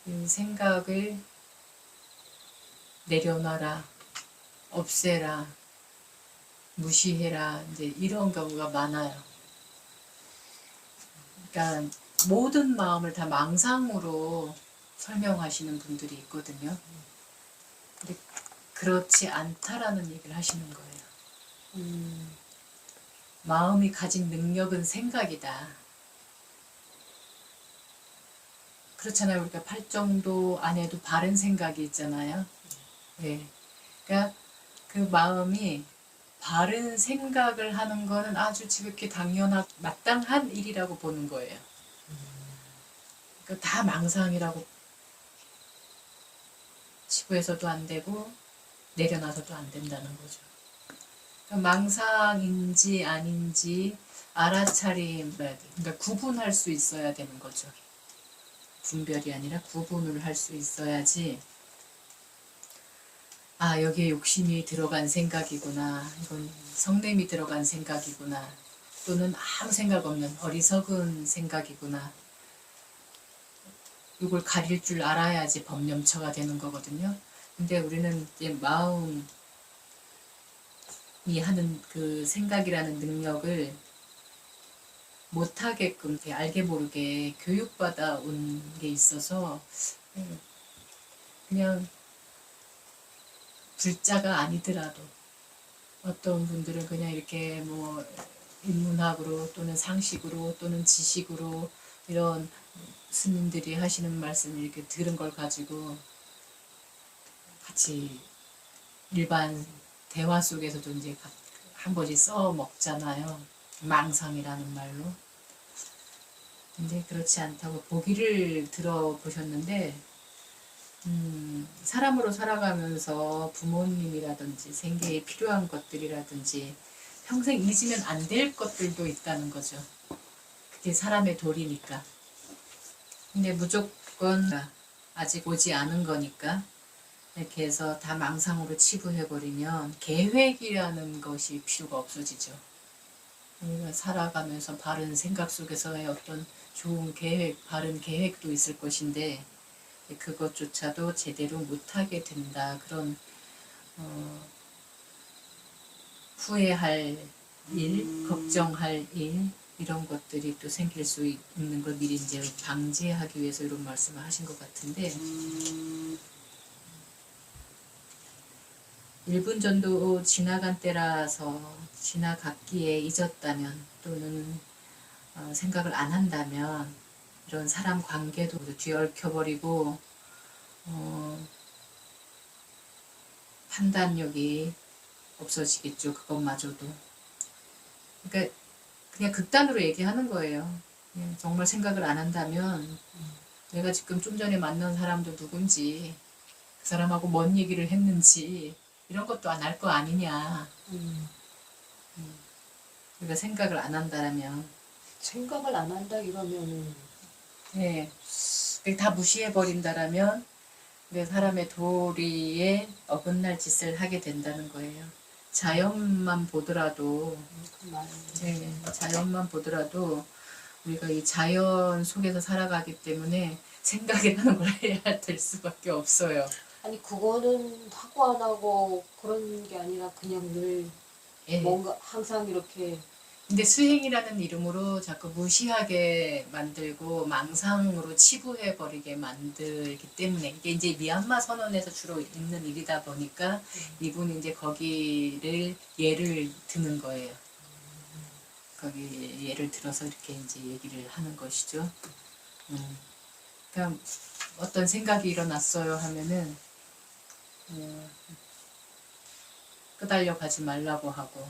그 생각을 내려놔라, 없애라, 무시해라, 이제 이런 경우가 많아요. 그러니까 모든 마음을 다 망상으로 설명하시는 분들이 있거든요. 근데 그렇지 않다라는 얘기를 하시는 거예요. 마음이 가진 능력은 생각이다. 그렇잖아요. 우리가 팔정도 안에도 바른 생각이 있잖아요. 네. 그러니까 그 마음이 바른 생각을 하는 거는 아주 지극히 당연하고 마땅한 일이라고 보는 거예요. 그러니까 다 망상이라고 치부해서도 안 되고 내려놔서도 안 된다는 거죠. 그러니까 망상인지 아닌지 알아차림, 그러니까 구분할 수 있어야 되는 거죠. 분별이 아니라 구분을 할 수 있어야지, 아, 여기에 욕심이 들어간 생각이구나, 이건 성냄이 들어간 생각이구나, 또는 아무 생각 없는 어리석은 생각이구나, 이걸 가릴 줄 알아야지 법념처가 되는 거거든요. 근데 우리는 이제 마음이 하는 그 생각이라는 능력을 못하게끔 알게 모르게 교육받아 온 게 있어서 그냥 불자가 아니더라도 어떤 분들은 그냥 이렇게 뭐 인문학으로 또는 상식으로 또는 지식으로 이런 스님들이 하시는 말씀을 이렇게 들은 걸 가지고 같이 일반 대화 속에서도 이제 한 번씩 써 먹잖아요. 망상이라는 말로. 근데 그렇지 않다고 보기를 들어보셨는데, 사람으로 살아가면서 부모님이라든지 생계에 필요한 것들이라든지 평생 잊으면 안 될 것들도 있다는 거죠. 그게 사람의 도리니까. 근데 무조건 아직 오지 않은 거니까 이렇게 해서 다 망상으로 치부해버리면 계획이라는 것이 필요가 없어지죠. 우리가 살아가면서 바른 생각 속에서의 어떤 좋은 계획, 바른 계획도 있을 것인데 그것조차도 제대로 못하게 된다. 그런 후회할 일, 걱정할 일, 이런 것들이 또 생길 수 있는 걸 미리 이제 방지하기 위해서 이런 말씀을 하신 것 같은데, 1분 전도 지나간 때라서 지나갔기에 잊었다면 또는 생각을 안 한다면 이런 사람 관계도 뒤얽혀버리고 판단력이 없어지겠죠. 그것마저도. 그러니까 그냥 극단으로 얘기하는 거예요. 그냥 정말 생각을 안 한다면 내가 지금 좀 전에 만난 사람도 누군지 그 사람하고 뭔 얘기를 했는지 이런 것도 안 할 거 아니냐. 그러니까 생각을 안 한다면 생각을 안 한다 이러면은 네. 다 무시해버린다라면 사람의 도리에 어긋날 짓을 하게 된다는 거예요. 자연만 보더라도, 네, 자연만 보더라도 우리가 이 자연 속에서 살아가기 때문에 생각이라는 걸 해야 될 수밖에 없어요. 아니 그거는 하고 안 하고 그런 게 아니라 그냥 늘 예. 뭔가 항상 이렇게 근데 수행이라는 이름으로 자꾸 무시하게 만들고 망상으로 치부해버리게 만들기 때문에 이게 이제 미얀마 선언에서 주로 있는 일이다 보니까 이분이 이제 거기를 예를 드는 거예요. 거기 예를 들어서 이렇게 이제 얘기를 하는 것이죠. 그냥 어떤 생각이 일어났어요 하면은 끄달려 가지 말라고 하고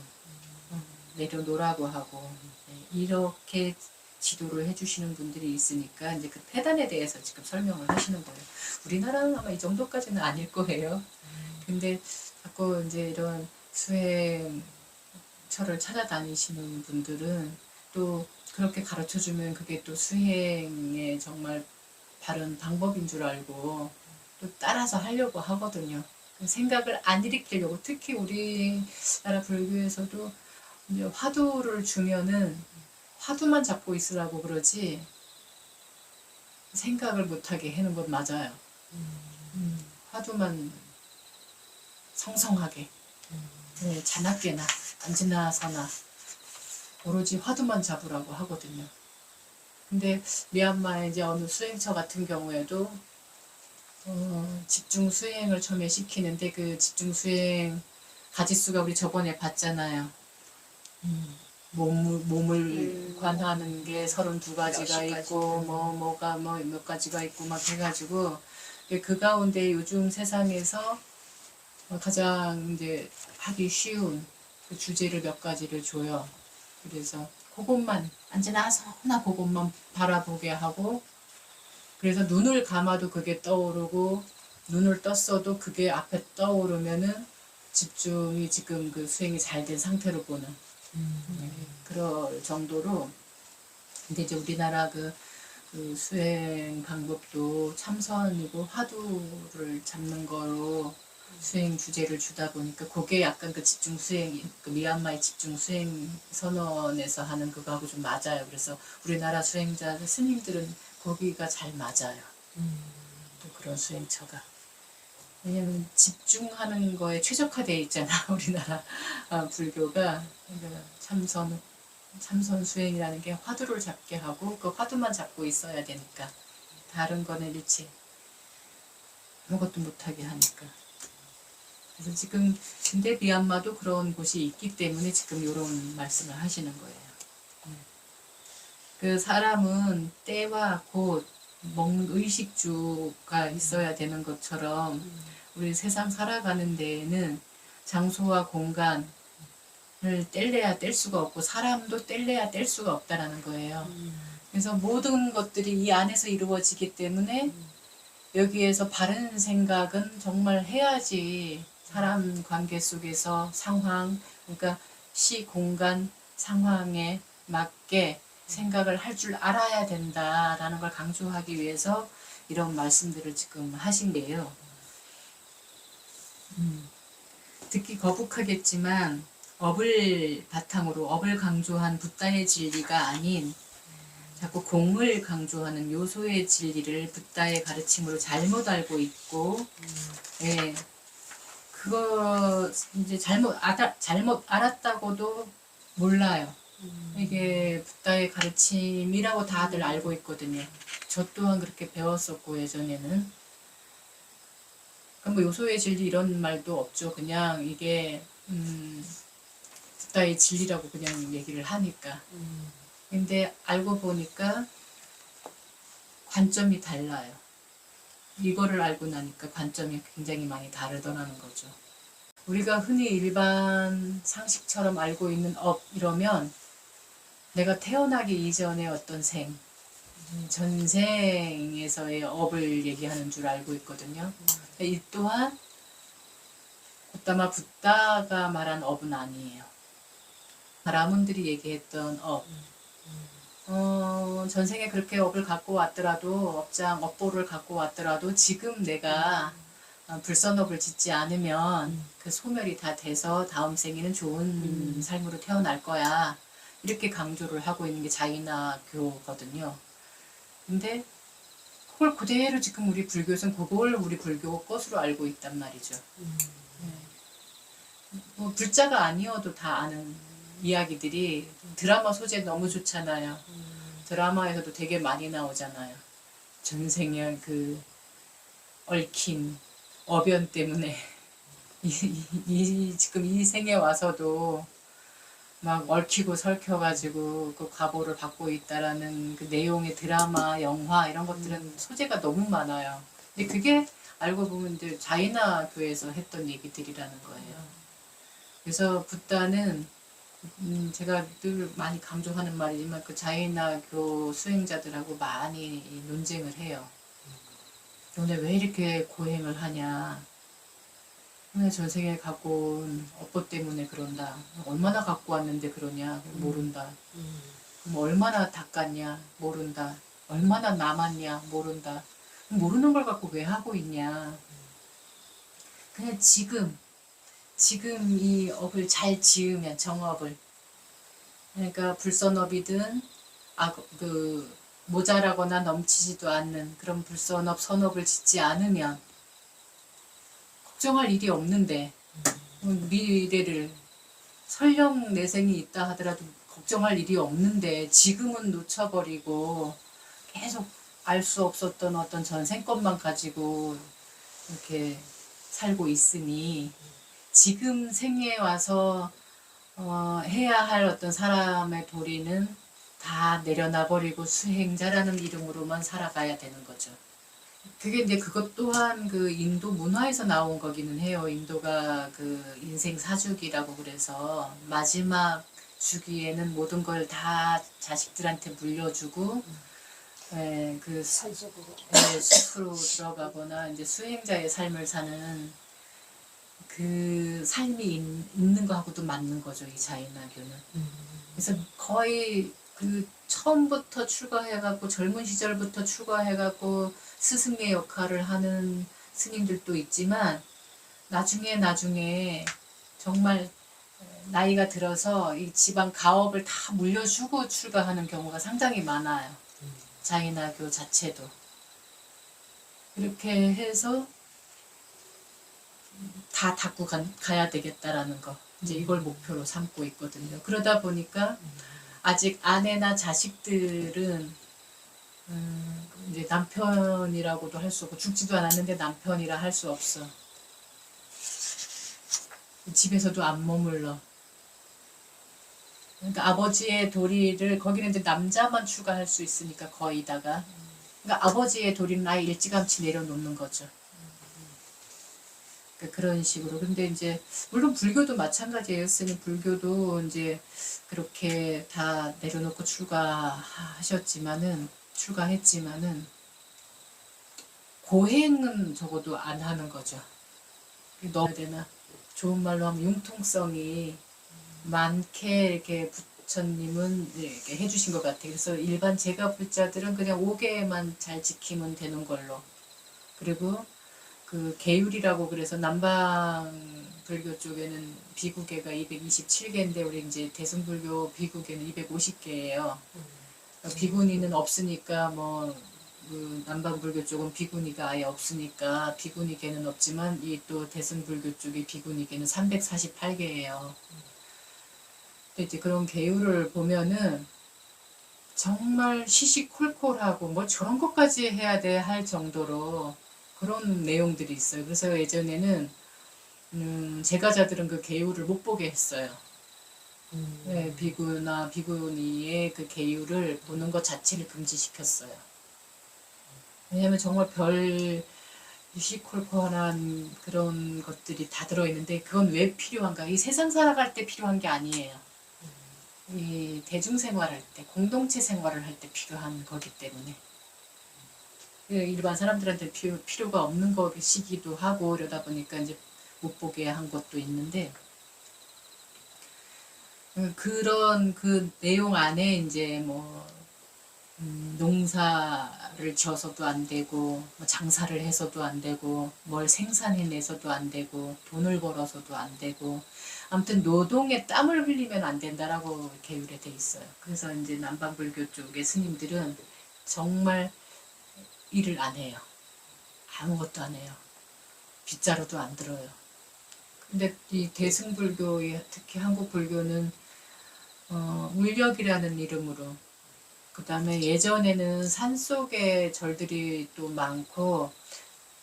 내려놓으라고 하고 이렇게 지도를 해주시는 분들이 있으니까 이제 그 폐단에 대해서 지금 설명을 하시는 거예요. 우리나라는 아마 이 정도까지는 아닐 거예요. 근데 자꾸 이제 이런 수행처를 찾아다니시는 분들은 또 그렇게 가르쳐주면 그게 또 수행의 정말 바른 방법인 줄 알고 또 따라서 하려고 하거든요. 생각을 안 일으키려고. 특히 우리나라 불교에서도 이제 화두를 주면은 화두만 잡고 있으라고 그러지 생각을 못하게 해는 건 맞아요. 화두만 성성하게, 네, 자나깨나 앉으나 서나 오로지 화두만 잡으라고 하거든요. 근데 미얀마의 이제 어느 수행처 같은 경우에도 집중 수행을 처음에 시키는데 그 집중 수행 가지수가 우리 저번에 봤잖아요. 몸을 관하는 게 32가지가 있고 뭐가 몇 가지가 있고 막 해가지고 그 가운데 요즘 세상에서 가장 이제 하기 쉬운 그 주제를 몇 가지를 줘요. 그래서 그것만 언제나 서나 그것만 바라보게 하고, 그래서 눈을 감아도 그게 떠오르고 눈을 떴어도 그게 앞에 떠오르면은 집중이 지금 그 수행이 잘 된 상태로 보는 그럴 정도로. 근데 이제 우리나라 그 수행 방법도 참선이고 화두를 잡는 거로 수행 주제를 주다 보니까 그게 약간 그 집중 수행, 그 미얀마의 집중 수행 선언에서 하는 그거하고 좀 맞아요. 그래서 우리나라 수행자 스님들은 거기가 잘 맞아요. 또 그런 수행처가. 왜냐면 집중하는 거에 최적화되어 있잖아, 우리나라 불교가. 그러니까 참선 수행이라는 게 화두를 잡게 하고 그 화두만 잡고 있어야 되니까 다른 거는 일체 아무것도 못하게 하니까. 그래서 지금 근데 미얀마도 그런 곳이 있기 때문에 지금 이런 말씀을 하시는 거예요. 그 사람은 때와 곳, 먹는 의식주가 있어야 되는 것처럼 우리 세상 살아가는 데에는 장소와 공간을 뗄래야 뗄 수가 없고 사람도 뗄래야 뗄 수가 없다라는 거예요. 그래서 모든 것들이 이 안에서 이루어지기 때문에 여기에서 바른 생각은 정말 해야지 사람 관계 속에서 상황, 그러니까 시, 공간, 상황에 맞게 생각을 할 줄 알아야 된다라는 걸 강조하기 위해서 이런 말씀들을 지금 하신 게요. 듣기 거북하겠지만 업을 바탕으로 업을 강조한 붓다의 진리가 아닌 자꾸 공을 강조하는 요소의 진리를 붓다의 가르침으로 잘못 알고 있고, 예, 그거 이제 잘못 알았다고도 몰라요. 이게 붓다의 가르침이라고 다들 알고 있거든요. 저 또한 그렇게 배웠었고 예전에는. 뭐 요소의 진리 이런 말도 없죠. 그냥 이게 붓다의 진리라고 그냥 얘기를 하니까. 근데 알고 보니까 관점이 달라요. 이거를 알고 나니까 관점이 굉장히 많이 다르더라는 거죠. 우리가 흔히 일반 상식처럼 알고 있는 업 이러면 내가 태어나기 이전의 어떤 생, 전생에서의 업을 얘기하는 줄 알고 있거든요. 이 또한 곧다마 붓다가 말한 업은 아니에요. 라문들이 얘기했던 업, 전생에 그렇게 업을 갖고 왔더라도 업보를 갖고 왔더라도 지금 내가 불선업을 짓지 않으면 그 소멸이 다 돼서 다음 생에는 좋은 삶으로 태어날 거야. 이렇게 강조를 하고 있는 게 자이나교거든요. 근데 그걸 그대로 지금 우리 불교에서는 그걸 우리 불교 것으로 알고 있단 말이죠. 뭐 불자가 아니어도 다 아는 이야기들이 드라마 소재 너무 좋잖아요. 드라마에서도 되게 많이 나오잖아요. 전생에 그 얽힌 어변 때문에 지금 이 생에 와서도 막 얽히고 설켜가지고 그 과보를 받고 있다라는 그 내용의 드라마, 영화 이런 것들은 소재가 너무 많아요. 근데 그게 알고 보면 이제 자이나 교에서 했던 얘기들이라는 거예요. 그래서 붓다는 제가 늘 많이 강조하는 말이지만 그 자이나교 수행자들하고 많이 논쟁을 해요. 너네 왜 이렇게 고행을 하냐? 왜 전생에 갖고 온 업보 때문에 그런다. 얼마나 갖고 왔는데 그러냐? 모른다. 그럼 얼마나 닦았냐? 모른다. 얼마나 남았냐? 모른다. 모르는 걸 갖고 왜 하고 있냐? 그냥 지금 이 업을 잘 지으면 정업을, 그러니까 불선업이든 모자라거나 넘치지도 않는 그런 불선업, 선업을 짓지 않으면 걱정할 일이 없는데 미래를 설령 내생이 있다 하더라도 걱정할 일이 없는데 지금은 놓쳐버리고 계속 알 수 없었던 어떤 전생것만 가지고 이렇게 살고 있으니 지금 생에 와서 해야 할 어떤 사람의 도리는 다 내려놔버리고 수행자라는 이름으로만 살아가야 되는 거죠. 그게 이제 그것 또한 그 인도 문화에서 나온 거기는 해요. 인도가 그 인생 사주기라고 그래서 마지막 주기에는 모든 걸 다 자식들한테 물려주고 그 산속으로. 숲으로 들어가거나 이제 수행자의 삶을 사는 그 삶이 있는 거하고도 맞는 거죠, 이 자인학교는. 그래서 거의 그 처음부터 출가해갖고 젊은 시절부터 출가해갖고 스승의 역할을 하는 스님들도 있지만 나중에 정말 나이가 들어서 이 집안 가업을 다 물려주고 출가하는 경우가 상당히 많아요. 자인학교 자체도. 그렇게 해서 다 닦고 가야 되겠다라는 거. 이제 이걸 목표로 삼고 있거든요. 그러다 보니까 아직 아내나 자식들은 이제 남편이라고도 할 수 없고 죽지도 않았는데 남편이라 할 수 없어. 집에서도 안 머물러. 그러니까 아버지의 도리를 거기는 이제 남자만 추가할 수 있으니까 거의다가. 그러니까 아버지의 도리는 아예 일찌감치 내려놓는 거죠. 그러니까 그런 식으로. 근데 이제 물론 불교도 마찬가지예요. 스님 불교도 이제 그렇게 다 내려놓고 출가했지만은 고행은 적어도 안 하는 거죠. 넣어야 되나? 좋은 말로 하면 융통성이 많게 이렇게 부처님은 이렇게 해주신 것 같아요. 그래서 일반 제가 불자들은 그냥 5개만 잘 지키면 되는 걸로. 그리고 그 계율이라고 그래서 남방 불교 쪽에는 비구계가 227개인데 우리 이제 대승불교 비구계는 250개예요. 비구니는 없으니까 그 남방불교 쪽은 비구니가 아예 없으니까 비구니계는 없지만 이 또 대승불교 쪽의 비구니계는 348개예요. 근데 이제 그런 계율을 보면은 정말 시시콜콜하고 뭐 저런 것까지 해야 돼 할 정도로 그런 내용들이 있어요. 그래서 예전에는 제가자들은 그 계율을 못 보게 했어요. 네, 비구나 비구니의 그 계율을 보는 것 자체를 금지시켰어요. 왜냐하면 정말 별 시시콜콜한 그런 것들이 다 들어있는데 그건 왜 필요한가? 이 세상 살아갈 때 필요한 게 아니에요. 이 대중생활할 때, 공동체 생활을 할 때 필요한 거기 때문에. 일반 사람들한테 필요가 없는 것이기도 하고 이러다 보니까 이제 못 보게 한 것도 있는데 그런 그 내용 안에 이제 농사를 지어서도 안 되고 장사를 해서도 안 되고 뭘 생산해내서도 안 되고 돈을 벌어서도 안 되고 아무튼 노동에 땀을 흘리면 안 된다라고 계율에 돼 있어요. 그래서 이제 남방불교 쪽의 스님들은 정말 일을 안 해요. 아무것도 안 해요. 빗자루도 안 들어요. 근데 이 대승불교의 특히 한국 불교는 울력이라는 이름으로 그 다음에 예전에는 산속에 절들이 또 많고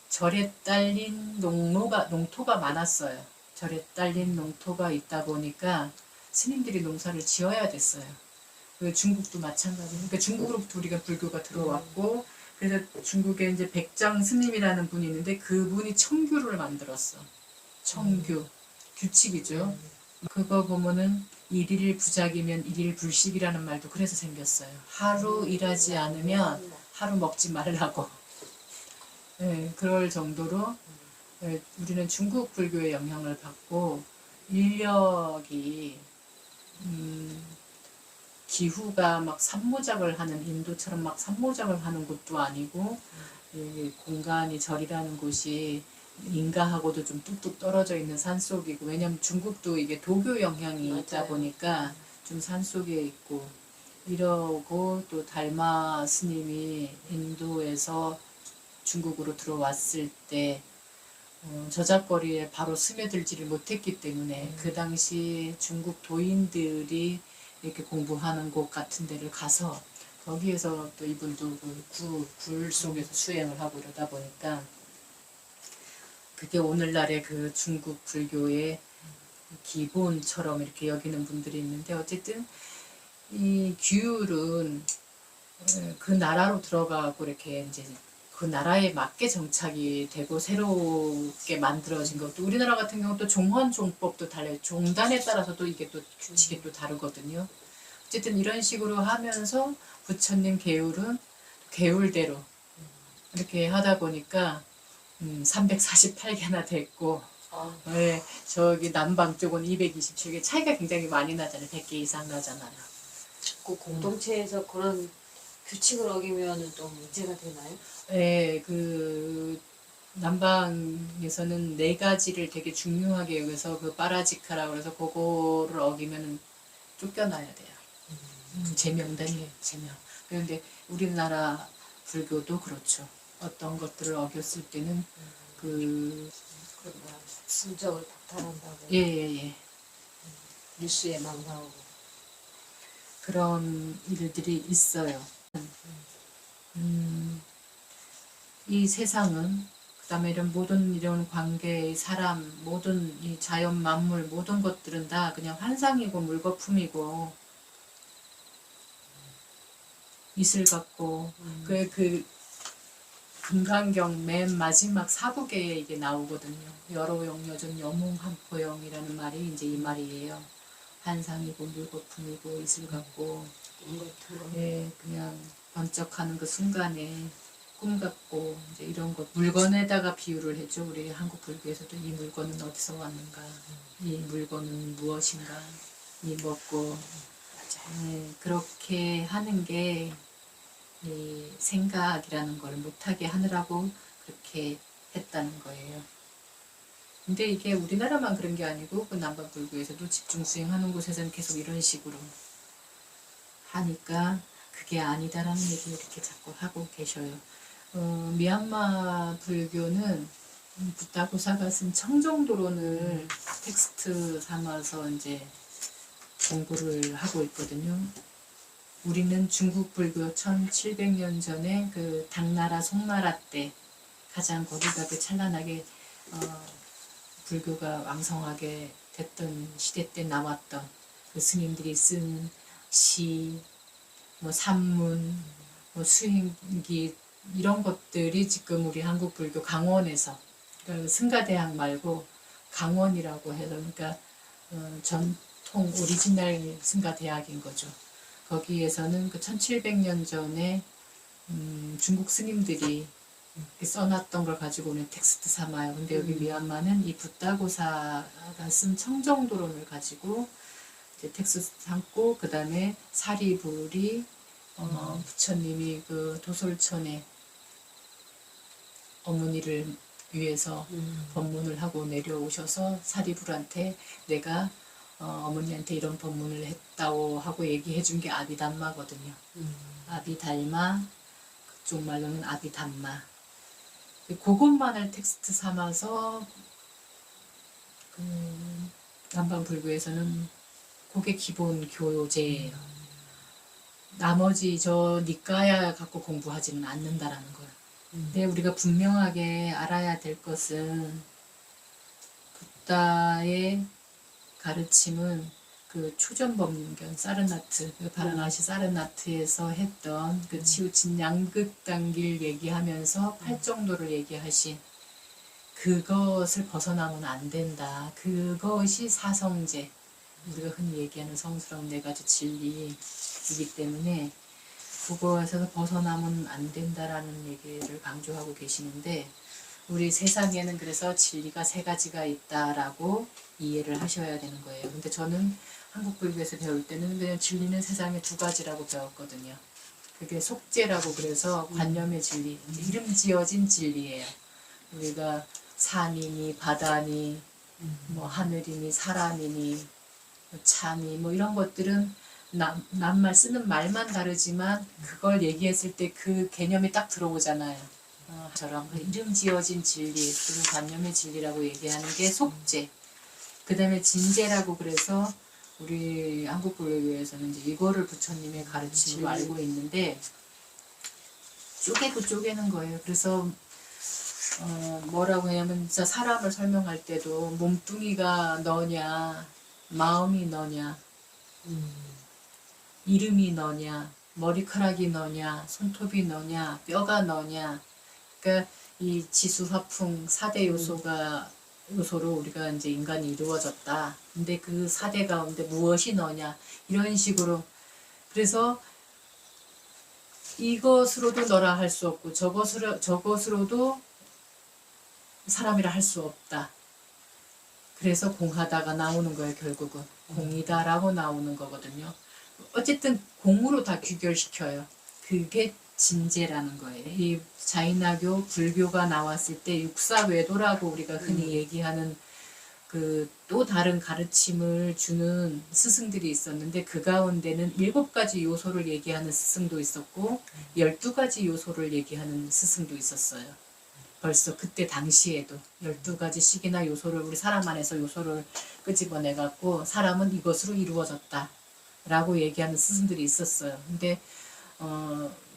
절에 딸린 농토가 많았어요. 절에 딸린 농토가 있다 보니까 스님들이 농사를 지어야 됐어요. 그 중국도 마찬가지. 그러니까 중국으로부터 우리가 불교가 들어왔고 그래서 중국에 이제 백장 스님이라는 분이 있는데 그분이 청규를 만들었어. 청규. 규칙이죠. 그거 보면은 일일 부작이면 일일 불식이라는 말도 그래서 생겼어요. 하루 일하지 않으면 하루 먹지 말라고. 네, 그럴 정도로 우리는 중국 불교의 영향을 받고 인력이 기후가 막 산모작을 하는 인도처럼 막 산모작을 하는 곳도 아니고 공간이 절이라는 곳이 인가하고도 좀 뚝뚝 떨어져 있는 산속이고 왜냐면 중국도 이게 도교 영향이 있다 보니까 좀 산속에 있고 이러고 또 달마 스님이 인도에서 중국으로 들어왔을 때 저작거리에 바로 스며들지를 못했기 때문에 그 당시 중국 도인들이 이렇게 공부하는 곳 같은 데를 가서 거기에서 또 이분도 그 굴 속에서 수행을 하고 이러다 보니까 그게 오늘날의 그 중국 불교의 기본처럼 이렇게 여기는 분들이 있는데 어쨌든 이 규율은 그 나라로 들어가고 이렇게 이제 그 나라에 맞게 정착이 되고 새롭게 만들어진 것도 우리나라 같은 경우 또 종헌 종법도 달라요. 종단에 따라서도 이게 또 규칙이 또 다르거든요. 어쨌든 이런 식으로 하면서 부처님 계율은 계율대로 이렇게 하다 보니까 348개나 됐고 아, 네, 저기 남방 쪽은 227개 차이가 굉장히 많이 나잖아요. 100개 이상 나잖아요. 그 공동체에서 그런 규칙을 어기면 또 문제가 되나요? 네, 그 남방에서는 네 가지를 되게 중요하게 여기서 그 빠라지카라고 그래서 그거를 어기면 쫓겨나야 돼요. 제명당이에요, 제명. 그런데 우리나라 불교도 그렇죠. 어떤 것들을 어겼을 때는 그 그 뭐야, 순적을 박탈한다고 예. 뉴스에 막 나오고. 그런 일들이 있어요. 이 세상은 그다음에 이런 모든 이런 관계, 사람, 모든 이 자연 만물 모든 것들은 다 그냥 환상이고 물거품이고 이슬 같고 그 금강경 맨 마지막 사부계에 이게 나오거든요. 여로용 여전 여몽한포영이라는 말이 이제 이 말이에요. 환상이고 물거품이고 이슬 같고 꿈 같은 거. 예, 그냥 번쩍하는 그 순간에 꿈 같고 이제 이런 것 물건에다가 비유를 했죠. 우리 한국 불교에서도 이 물건은 어디서 왔는가, 이 물건은 무엇인가, 이 먹고 그렇게 하는 게 이 생각이라는 걸 못하게 하느라고 그렇게 했다는 거예요. 근데 이게 우리나라만 그런 게 아니고 그 남방 불교에서도 집중 수행하는 곳에서는 계속 이런 식으로 하니까 그게 아니다라는 얘기를 이렇게 자꾸 하고 계셔요. 미얀마 불교는 붓다고사가 쓴 청정도론을 텍스트 삼아서 이제 공부를 하고 있거든요. 우리는 중국 불교 1700년 전에 그 당나라 송나라 때 가장 거기가 그 찬란하게 불교가 왕성하게 됐던 시대 때 나왔던 그 스님들이 쓴 시, 뭐 산문, 뭐 수행기 이런 것들이 지금 우리 한국 불교 강원에서 그러니까 승가대학 말고 강원이라고 해서 그러니까 전통 오리지널 승가대학인 거죠. 거기에서는 그 1700년 전에 중국 스님들이 써놨던 걸 가지고 오는 텍스트 삼아요. 근데 여기 미얀마는 이 붓다고사가 쓴 청정도론을 가지고 이제 텍스트 삼고 그 다음에 사리불이 부처님이 그 도솔천에 어머니를 위해서 법문을 하고 내려오셔서 사리불한테 내가 어머니한테 이런 법문을 했다고 하고 얘기해 준 게 아비담마거든요. 아비달마, 그쪽 말로는 아비담마. 그것만을 텍스트 삼아서 그 남방 불교에서는 그게 기본 교재예요. 나머지 저 니까야 갖고 공부하지는 않는다라는 거예요. 근데 우리가 분명하게 알아야 될 것은 붓다의 가르침은 그 초전법륜견 사르나트, 그 바라나시 사르나트에서 했던 그 치우친 양극단길 얘기하면서 팔정도를 얘기하신 그것을 벗어나면 안 된다. 그것이 사성제, 우리가 흔히 얘기하는 성스러운 네 가지 진리이기 때문에 그거에서 벗어나면 안 된다라는 얘기를 강조하고 계시는데 우리 세상에는 그래서 진리가 세 가지가 있다라고 이해를 하셔야 되는 거예요. 근데 저는 한국 불교에서 배울 때는 그냥 진리는 세상에 두 가지라고 배웠거든요. 그게 속죄라고 그래서 관념의 진리, 이름 지어진 진리예요. 우리가 산이니 바다니 뭐 하늘이니 사람이니 뭐 참이 뭐 이런 것들은 낱말 쓰는 말만 다르지만 그걸 얘기했을 때 그 개념이 딱 들어오잖아요. 저런 이름 지어진 진리, 그리고 관념의 진리라고 얘기하는 게 속죄. 그 다음에 진제라고 그래서 우리 한국불교에서는 이제 이거를 부처님의 가르침으로 알고 있는데 쪼개고 쪼개는 거예요. 그래서 뭐라고 하냐면 진짜 사람을 설명할 때도 몸뚱이가 너냐, 마음이 너냐, 이름이 너냐, 머리카락이 너냐, 손톱이 너냐, 뼈가 너냐. 그러니까 이 지수화풍 4대 요소로 우리가 이제 인간이 이루어졌다. 근데 그 4대 가운데 무엇이 너냐 이런 식으로. 그래서 이것으로도 너라 할 수 없고 저것으로도 사람이라 할 수 없다. 그래서 공하다가 나오는 거예요. 결국은 공이다라고 나오는 거거든요. 어쨌든 공으로 다 귀결시켜요. 그게 진제라는 거예요. 이 자인화교, 불교가 나왔을 때 육사외도라고 우리가 흔히 얘기하는 그 또 다른 가르침을 주는 스승들이 있었는데 그 가운데는 7가지 요소를 얘기하는 스승도 있었고 12가지 요소를 얘기하는 스승도 있었어요. 벌써 그때 당시에도 12가지씩이나 요소를 우리 사람 안에서 요소를 끄집어내 갖고 사람은 이것으로 이루어졌다 라고 얘기하는 스승들이 있었어요. 근데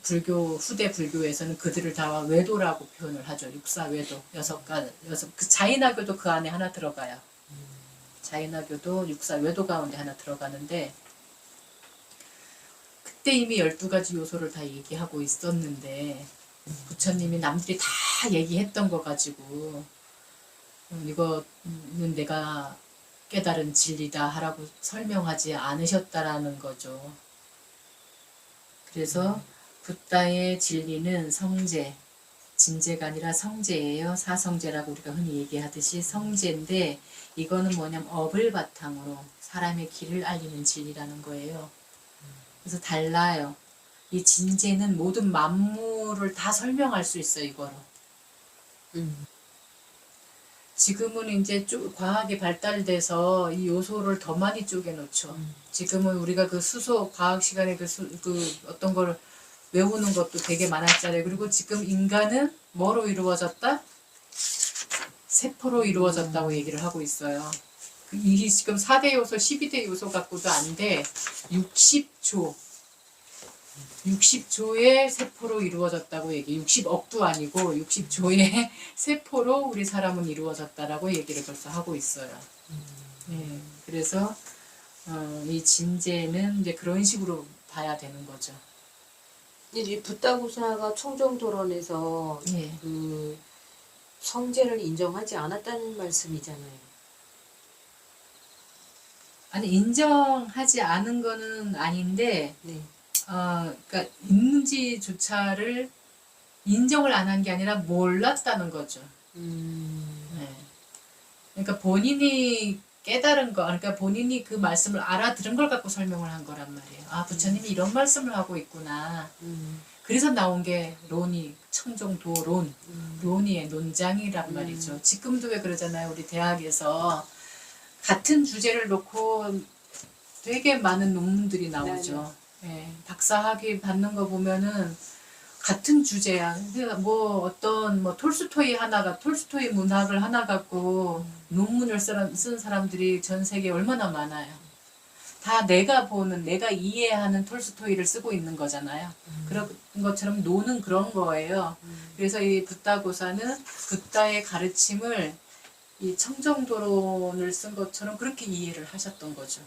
불교 후대 불교에서는 그들을 다 외도라고 표현을 하죠. 육사외도 6가지. 그 자인화교도 그 안에 하나 들어가요. 자인화교도 육사외도 가운데 하나 들어가는데 그때 이미 12가지 요소를 다 얘기하고 있었는데 부처님이 남들이 다 얘기했던 거 가지고 이거는 내가 깨달은 진리다 하라고 설명하지 않으셨다라는 거죠. 그래서 붓다의 진리는 성제, 진제가 아니라 성제예요. 사성제라고 우리가 흔히 얘기하듯이 성제인데 이거는 뭐냐면 업을 바탕으로 사람의 길을 알리는 진리라는 거예요. 그래서 달라요. 이 진제는 모든 만물을 다 설명할 수 있어요. 이거로. 지금은 이제 과학이 발달돼서 이 요소를 더 많이 쪼개놓죠. 지금은 우리가 그 수소 과학 시간에 그 어떤 걸 외우는 것도 되게 많았잖아요. 그리고 지금 인간은 뭐로 이루어졌다? 세포로 이루어졌다고 얘기를 하고 있어요. 이게 지금 4대 요소, 12대 요소 갖고도 안 돼. 60조의 세포로 이루어졌다고 얘기. 60억도 아니고 60조의 세포로 우리 사람은 이루어졌다라고 얘기를 벌써 하고 있어요. 네, 그래서 이 진제는 이제 그런 식으로 봐야 되는 거죠. 이 붓다고사가 청정도론에서 예. 그 성제를 인정하지 않았다는 말씀이잖아요. 아니 인정하지 않은 거는 아닌데 네. 그러니까 있는지조차를 인정을 안 한 게 아니라 몰랐다는 거죠. 네. 그러니까 본인이 깨달은 거, 그러니까 본인이 그 말씀을 알아들은 걸 갖고 설명을 한 거란 말이에요. 아, 부처님이 이런 말씀을 하고 있구나. 그래서 나온 게 론이, 청정도론, 론이의 논장이란 말이죠. 지금도 왜 그러잖아요. 우리 대학에서 같은 주제를 놓고 되게 많은 논문들이 나오죠. 예, 박사학위 받는 거 보면은 같은 주제야. 뭐 어떤 뭐 톨스토이 문학을 하나 갖고 논문을 쓴 사람들이 전 세계에 얼마나 많아요. 다 내가 이해하는 톨스토이를 쓰고 있는 거잖아요. 그런 것처럼 노는 그런 거예요. 그래서 이 붓다고사는 붓다의 가르침을 이 청정도론을 쓴 것처럼 그렇게 이해를 하셨던 거죠.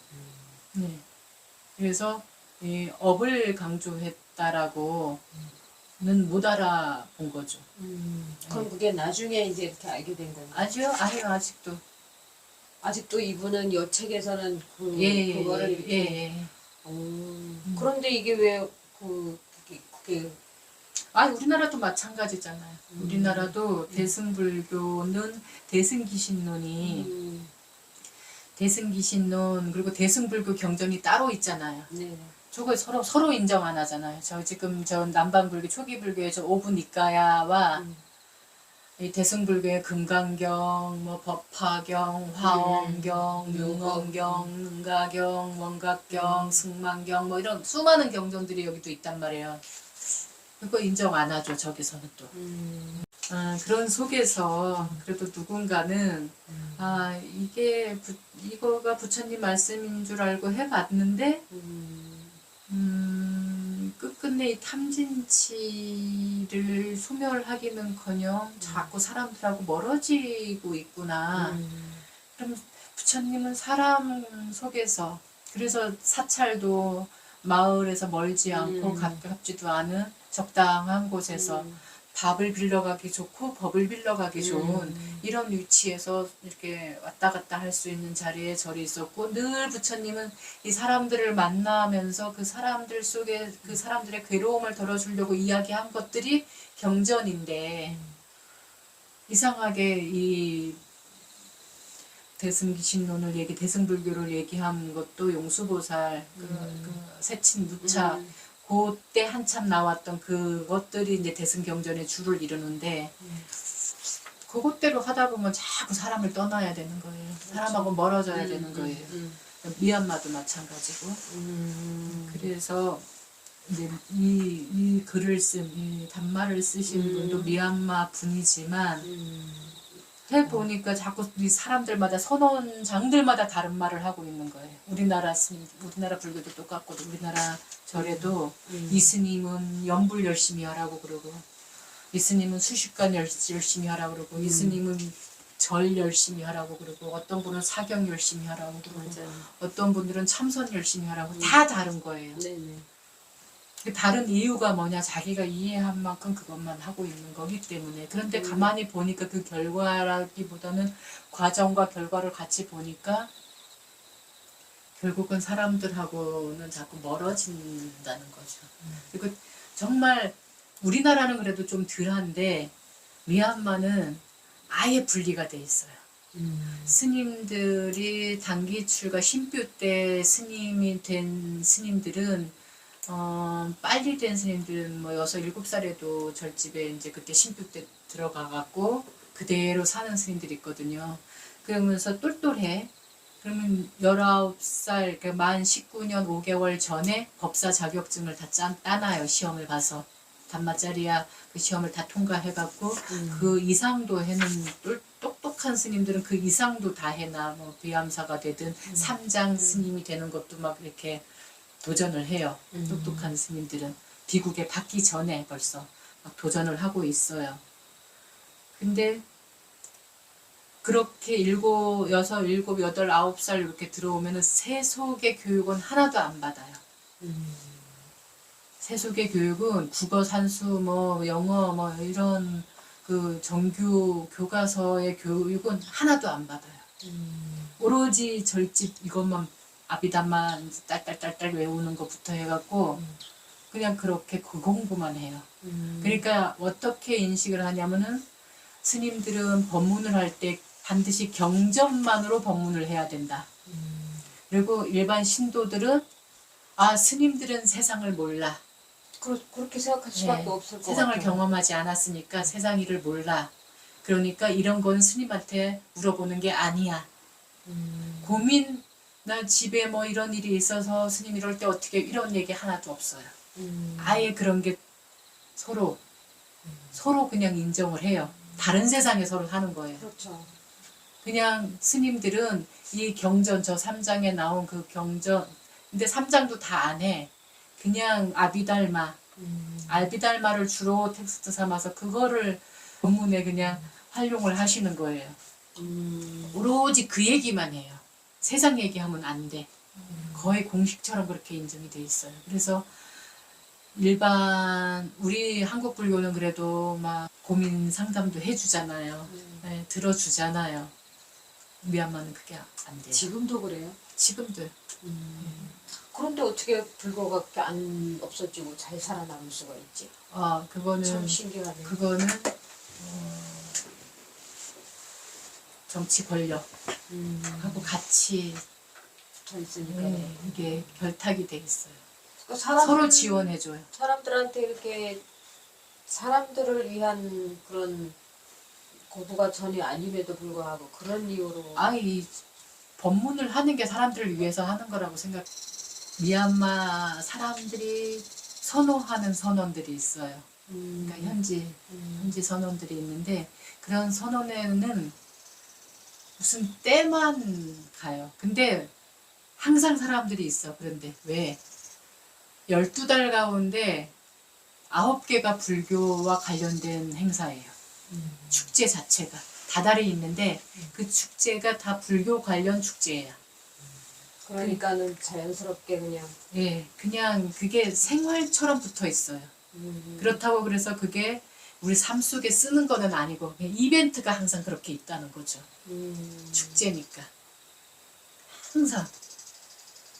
네. 그래서 이 업을 강조했다라고는 못 알아본 거죠. 그럼 그게 나중에 이제 이렇게 알게 된 건가요? 아직도. 아직도 이분은 여 책에서는 그거를 이렇게. 예. 그런데 이게 왜 그게 우리나라도 마찬가지잖아요. 우리나라도 대승불교는 대승기신론 그리고 대승불교 경전이 따로 있잖아요. 네. 저거 서로 인정 안 하잖아요. 저 지금 저 남방불교 초기불교의 저 오분이까야와 이 대승불교의 금강경, 뭐 법화경, 화엄경, 능엄경, 능가경, 원각경, 승만경 뭐 이런 수많은 경전들이 여기도 있단 말이에요. 그거 인정 안 하죠, 저기서는 또. 그런 속에서 그래도 누군가는 이거가 부처님 말씀인 줄 알고 해봤는데 끝끝내 이 탐진치를 소멸하기는커녕 자꾸 사람들하고 멀어지고 있구나. 그럼 부처님은 사람 속에서 그래서 사찰도 마을에서 멀지 않고 가깝지도 않은 적당한 곳에서 밥을 빌려가기 좋고 법을 빌려가기 좋은 이런 위치에서 이렇게 왔다 갔다 할 수 있는 자리에 절이 있었고 늘 부처님은 이 사람들을 만나면서 그 사람들 속에 그 사람들의 괴로움을 덜어주려고 이야기한 것들이 경전인데 이상하게 이 대승기신론을 대승불교를 얘기한 것도 용수보살 그 세친 누차 그때 한참 나왔던 그것들이 이제 대승경전의 주를 이루는데 그것대로 하다 보면 자꾸 사람을 떠나야 되는 거예요. 사람하고 멀어져야 되는 거예요. 미얀마도 마찬가지고. 그래서 이제 이 글을 이 단말을 쓰신 분도 미얀마 분이지만 해보니까 자꾸 이 사람들마다 선원장들마다 다른 말을 하고 있는 거예요. 우리나라 불교도 똑같고 우리나라 절에도 이 스님은 연불 열심히 하라고 그러고 이 스님은 수식관 열심히 하라고 그러고 이 스님은 절 열심히 하라고 그러고 어떤 분은 사경 열심히 하라고 그러고 어떤 분들은 참선 열심히 하라고 다 다른 거예요. 네네. 다른 이유가 뭐냐 자기가 이해한 만큼 그것만 하고 있는 거기 때문에 그런데 가만히 보니까 그 결과라기보다는 과정과 결과를 같이 보니까 결국은 사람들하고는 자꾸 멀어진다는 거죠. 그리고 정말 우리나라는 그래도 좀 덜한데 미얀마는 아예 분리가 돼 있어요. 스님들이 단기 출가 신뷰 때 스님이 된 스님들은 빨리 된 스님들은 뭐 6, 7살에도 절집에 이제 그때 신뷰 때 들어가갖고 그대로 사는 스님들이 있거든요. 그러면서 똘똘해. 그러면 19살, 그러니까 만 19년 5개월 전에 법사 자격증을 다 따놔요. 시험을 봐서. 단마짜리야 그 시험을 다 통과해갖고 그 이상도 해는 똑똑한 스님들은 그 이상도 다 해나 뭐 비암사가 되든 삼장 스님이 되는 것도 막 이렇게 도전을 해요. 똑똑한 스님들은 비국에 받기 전에 벌써 막 도전을 하고 있어요. 근데 그렇게 7, 6, 7, 8, 9살 이렇게 들어오면은 세속의 교육은 하나도 안 받아요. 세속의 교육은 국어, 산수, 뭐 영어, 뭐 이런 그 정규 교과서의 교육은 하나도 안 받아요. 오로지 절집 이것만 아비담만 딸딸딸딸 외우는 것부터 해갖고 그냥 그렇게 그 공부만 해요. 그러니까 어떻게 인식을 하냐면은 스님들은 법문을 할 때 반드시 경전만으로 법문을 해야 된다. 그리고 일반 신도들은 스님들은 세상을 몰라. 그렇게 생각할 수밖에 없을 것 세상을 같아요. 경험하지 않았으니까 세상 일을 몰라. 그러니까 이런 건 스님한테 물어보는 게 아니야. 고민 나 집에 뭐 이런 일이 있어서 스님 이럴 때 어떻게 이런 얘기 하나도 없어요. 아예 그런 게 서로 그냥 인정을 해요. 다른 세상에 서로 사는 거예요. 그렇죠. 그냥 스님들은 이 경전 저 3장에 나온 그 경전 근데 3장도 다 안 해. 그냥 아비달마를 주로 텍스트 삼아서 그거를 본문에 그냥 활용을 하시는 거예요. 오로지 그 얘기만 해요. 세상 얘기하면 안 돼. 거의 공식처럼 그렇게 인정이 돼 있어요. 그래서 일반 우리 한국 불교는 그래도 막 고민 상담도 해주잖아요. 네, 들어주잖아요. 미얀마는 그게 안 돼요. 지금도 그래요? 지금도. 그런데 어떻게 불교가 그렇게 안 없어지고 잘 살아남을 수가 있지? 그거는 참 신기하네. 그거는 정치 권력하고 같이 붙어 있으니까. 이게 결탁이 돼 있어요. 그러니까 서로 지원해줘요. 사람들한테 이렇게 사람들을 위한 그런 거부가 전혀 아님에도 불구하고 그런 이유로 이 법문을 하는 게 사람들을 위해서 하는 거라고 생각. 미얀마 사람들이 선호하는 선언들이 있어요. 그러니까 현지 선언들이 있는데 그런 선언에는 무슨 때만 가요. 근데 항상 사람들이 있어. 그런데 왜? 12달 가운데 9개가 불교와 관련된 행사예요. 축제 자체가. 다달이 있는데 그 축제가 다 불교 관련 축제예요. 그러니까는 자연스럽게 그냥 예, 그냥 그게 생활처럼 붙어 있어요. 그렇다고 그래서 그게 우리 삶 속에 쓰는 거는 아니고 그냥 이벤트가 항상 그렇게 있다는 거죠. 축제니까. 항상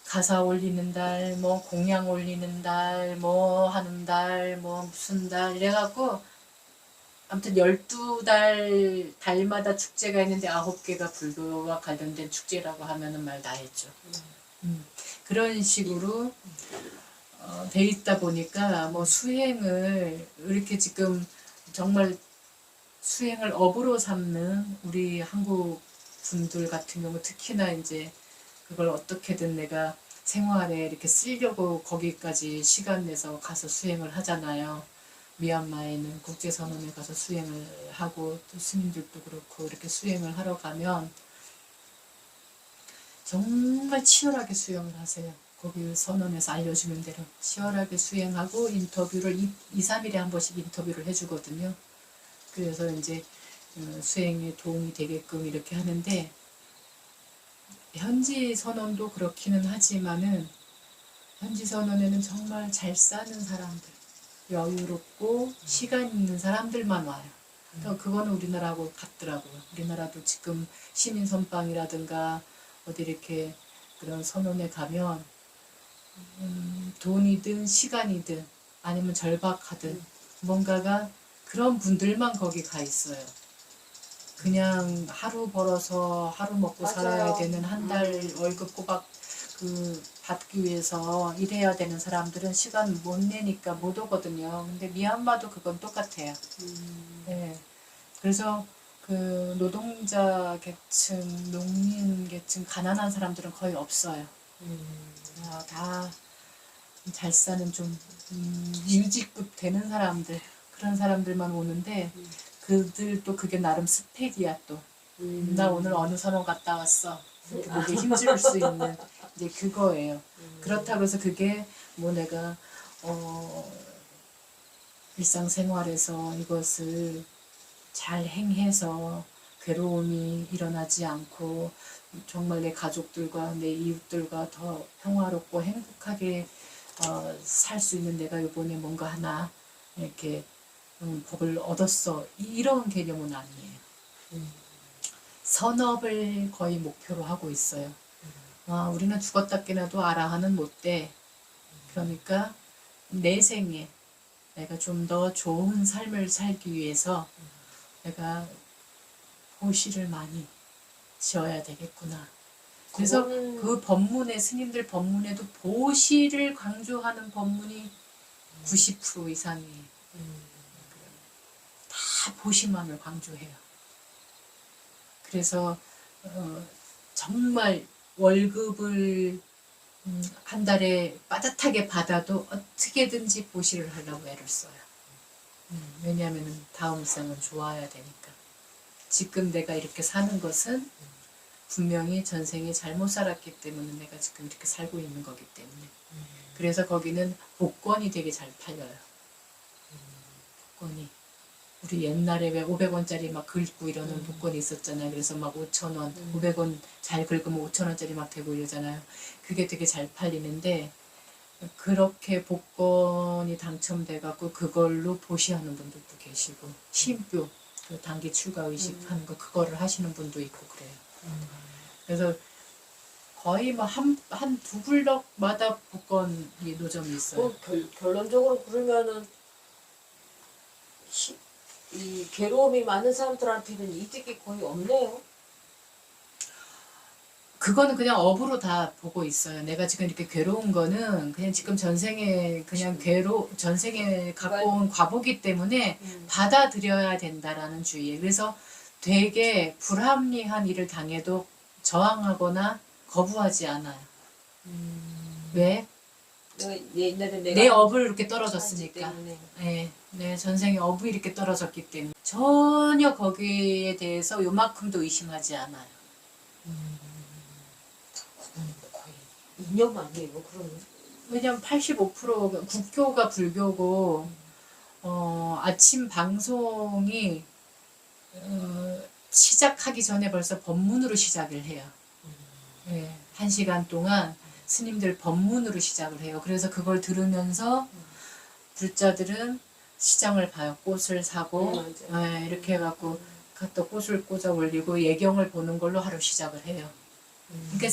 가사 올리는 달, 뭐 공양 올리는 달, 뭐 하는 달, 뭐 무슨 달 이래갖고 아무튼 12달 달마다 축제가 있는데 9개가 불교와 관련된 축제라고 하면은 말 다 했죠. 그런 식으로 돼 있다 보니까 뭐 수행을 이렇게 지금 정말 수행을 업으로 삼는 우리 한국 분들 같은 경우 특히나 이제 그걸 어떻게든 내가 생활에 이렇게 쓰려고 거기까지 시간 내서 가서 수행을 하잖아요. 미얀마에는 국제선언에 가서 수행을 하고 또 스님들도 그렇고 이렇게 수행을 하러 가면 정말 치열하게 수행을 하세요. 거기 선언에서 알려주는 대로 치열하게 수행하고 인터뷰를 2, 3일에 한 번씩 인터뷰를 해주거든요. 그래서 이제 수행에 도움이 되게끔 이렇게 하는데 현지 선언도 그렇기는 하지만은 현지 선언에는 정말 잘 사는 사람들, 여유롭고 시간 있는 사람들만 와요. 그러니까 그거는 우리나라하고 같더라고요. 우리나라도 지금 시민 선방이라든가 어디 이렇게 그런 선언에 가면 돈이든 시간이든 아니면 절박하든 뭔가가 그런 분들만 거기 가 있어요. 그냥 하루 벌어서 하루 먹고 맞아요. 살아야 되는 한 달 월급 꼬박 받기 위해서 일해야 되는 사람들은 시간 못 내니까 못 오거든요. 근데 미얀마도 그건 똑같아요. 네. 그래서 그 노동자 계층, 농민 계층, 가난한 사람들은 거의 없어요. 다 잘 사는 좀 유지급 되는 사람들, 그런 사람들만 오는데 그들도 그게 나름 스펙이야 또. 나 오늘 어느 선원 갔다 왔어. 이렇게 목에 힘줄 수 있는 이제 그거예요. 그렇다고 해서 그게 뭐 내가 일상생활에서 이것을 잘 행해서 괴로움이 일어나지 않고 정말 내 가족들과 내 이웃들과 더 평화롭고 행복하게 살 수 있는 내가 이번에 뭔가 하나 이렇게 복을 얻었어. 이런 개념은 아니에요. 선업을 거의 목표로 하고 있어요. 우리는 죽었다 깨나도 아라한은 못 돼. 그러니까 내 생에 내가 좀 더 좋은 삶을 살기 위해서 내가 보시를 많이 지어야 되겠구나. 그래서 그 법문에 스님들 법문에도 보시를 강조하는 법문이 90% 이상이에요. 다 보시만을 강조해요. 그래서 정말 월급을 한 달에 빠듯하게 받아도 어떻게든지 보시를 하려고 애를 써요. 왜냐하면 다음 생은 좋아야 되니까. 지금 내가 이렇게 사는 것은 분명히 전생에 잘못 살았기 때문에 내가 지금 이렇게 살고 있는 거기 때문에. 그래서 거기는 복권이 되게 잘 팔려요. 복권이. 우리 옛날에 왜 500원짜리 막 긁고 이러는 복권이 있었잖아요. 그래서 막 5,000원, 500원 잘 긁으면 5,000원짜리 막 되고 이러잖아요. 그게 되게 잘 팔리는데 그렇게 복권이 당첨돼갖고 그걸로 보시하는 분들도 계시고 신표, 그 단기 출가 의식하는 거 그거를 하시는 분도 있고 그래요. 그래서 거의 뭐 한 두 블럭마다 복권이 노점이 있어요. 결론적으로 그러면은 이 괴로움이 많은 사람들한테는 이득이 거의 없네요. 그거는 그냥 업으로 다 보고 있어요. 내가 지금 이렇게 괴로운 거는 그냥 지금 전생에 그냥 전생에 갖고 온 과보기 때문에 받아들여야 된다라는 주의에. 그래서 되게 불합리한 일을 당해도 저항하거나 거부하지 않아요. 왜? 옛날에 내가 내 업을 이렇게 하기 떨어졌으니까. 때문에. 네, 내 전생에 업이 이렇게 떨어졌기 때문에 전혀 거기에 대해서 요만큼도 의심하지 않아요. 거의 이념 아니에요, 그러면? 왜냐면 85%가 국교가 불교고 아침 방송이 시작하기 전에 벌써 법문으로 시작을 해요. 네, 1시간 동안 스님들 법문으로 시작을 해요. 그래서 그걸 들으면서 불자들은 시장을 봐요. 꽃을 사고 맞아요. 이렇게 해갖고 갖다 꽃을 꽂아 올리고 예경을 보는 걸로 하루 시작을 해요. 그러니까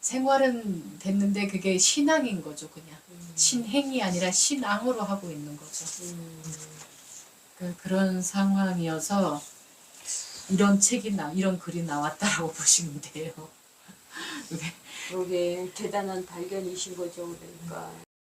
생활은 됐는데 그게 신앙인 거죠, 그냥. 신행이 아니라 신앙으로 하고 있는 거죠. 그런 상황이어서 이런 글이 나왔다라고 보시면 돼요. 그게 대단한 발견이신 거죠, 그러니까.